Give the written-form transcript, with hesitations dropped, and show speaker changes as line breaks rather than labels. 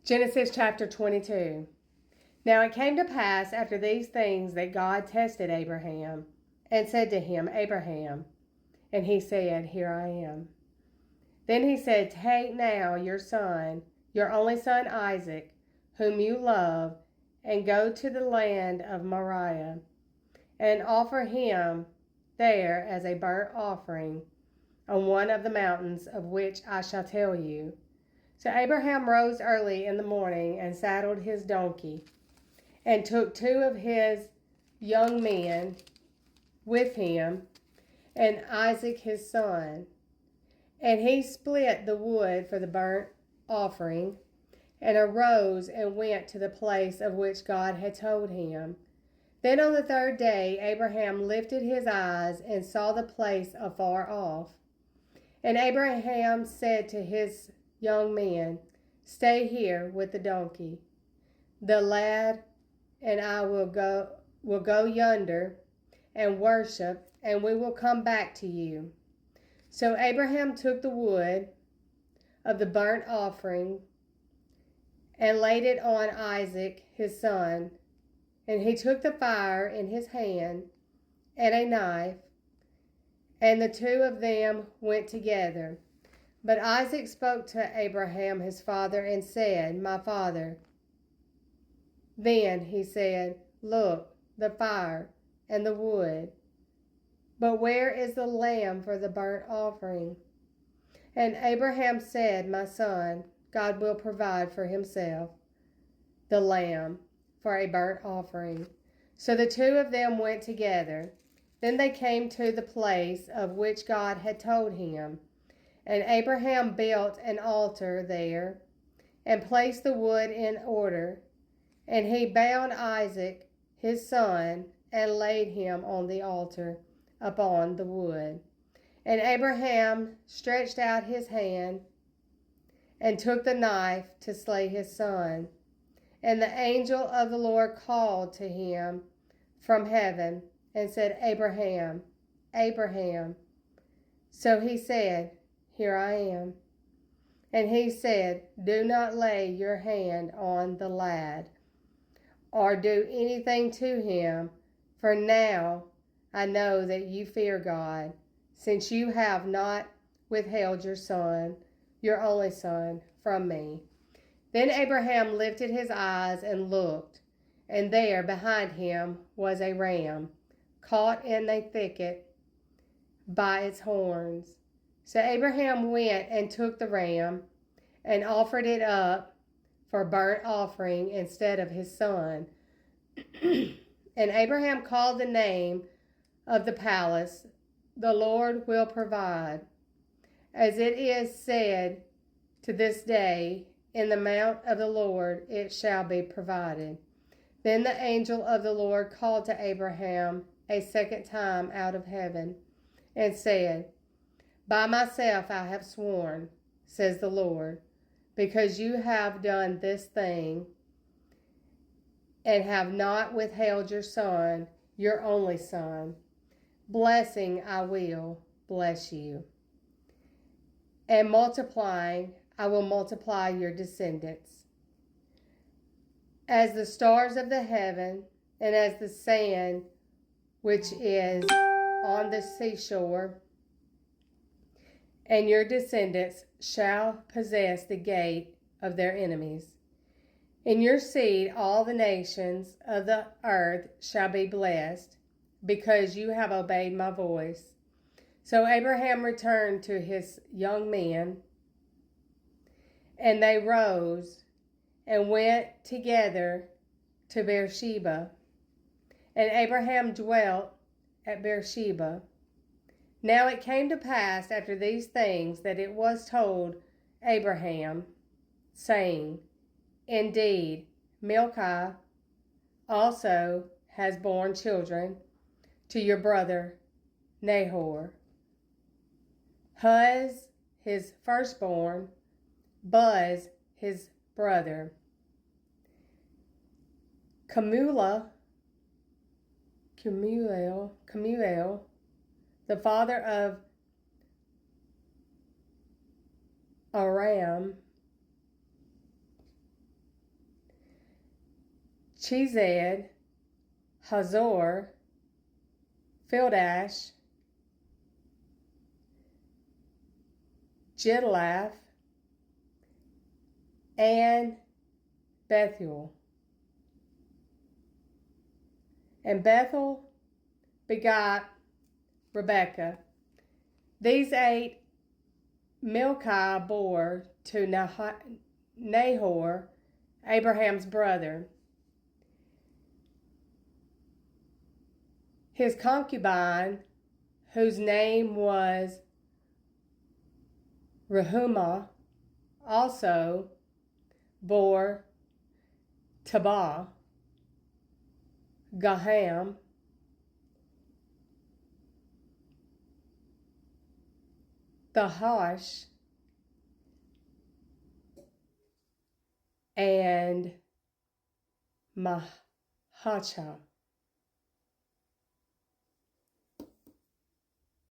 Genesis chapter 22. Now it came to pass after these things that God tested Abraham and said to him, Abraham. And he said, Here I am. Then he said, Take now your son, your only son Isaac, whom you love, and go to the land of Moriah, and offer him there as a burnt offering on one of the mountains of which I shall tell you. So Abraham rose early in the morning and saddled his donkey, and took two of his young men with him, and Isaac his son. And he split the wood for the burnt offering, and arose and went to the place of which God had told him. Then on the third day Abraham lifted his eyes and saw the place afar off. And Abraham said to his young men, Stay here with the donkey. The lad and I will go yonder and worship, and we will come back to you. So Abraham took the wood of the burnt offering and laid it on Isaac his son, and he took the fire in his hand and a knife, and the two of them went together. But Isaac spoke to Abraham his father and said, My father. Then he said, Look, the fire and the wood, but where is the lamb for the burnt offering? And Abraham said, My son, God will provide for himself the lamb for a burnt offering. So the two of them went together. Then they came to the place of which God had told him. And Abraham built an altar there and placed the wood in order. And he bound Isaac his son and laid him on the altar upon the wood. And Abraham stretched out his hand and took the knife to slay his son. And the angel of the Lord called to him from heaven and said, Abraham, Abraham. So he said, Here I am. And he said, Do not lay your hand on the lad, or do anything to him, for now I know that you fear God, since you have not withheld your son, your only son, from me. Then Abraham lifted his eyes and looked, and there behind him was a ram, caught in a thicket by its horns. So Abraham went and took the ram and offered it up for burnt offering instead of his son. And Abraham called the name of the palace, The Lord will provide. As it is said to this day, In the mount of the Lord it shall be provided. Then the angel of the Lord called to Abraham a second time out of heaven and said, By myself I have sworn, says the Lord, because you have done this thing and have not withheld your son, your only son. Blessing I will bless you, and multiplying I will multiply your descendants as the stars of the heaven and as the sand which is on the seashore. And your descendants shall possess the gate of their enemies. In your seed all the nations of the earth shall be blessed, because you have obeyed my voice. So Abraham returned to his young men, and they rose and went together to Beersheba. And Abraham dwelt at Beersheba. Now it came to pass after these things that it was told Abraham, saying, Indeed, Milcah also has borne children to your brother Nahor. Huz, his firstborn, Buz, his brother, Kemuel, the father of Aram, Chesed, Hazor, Fildash, Jidlaph, and Bethuel. And Bethuel begot Rebekah. These 8 Milcah bore to Nahor, Abraham's brother. His concubine, whose name was Rehumah, also bore Tabah, Gaham, Thahash, and Mahachah.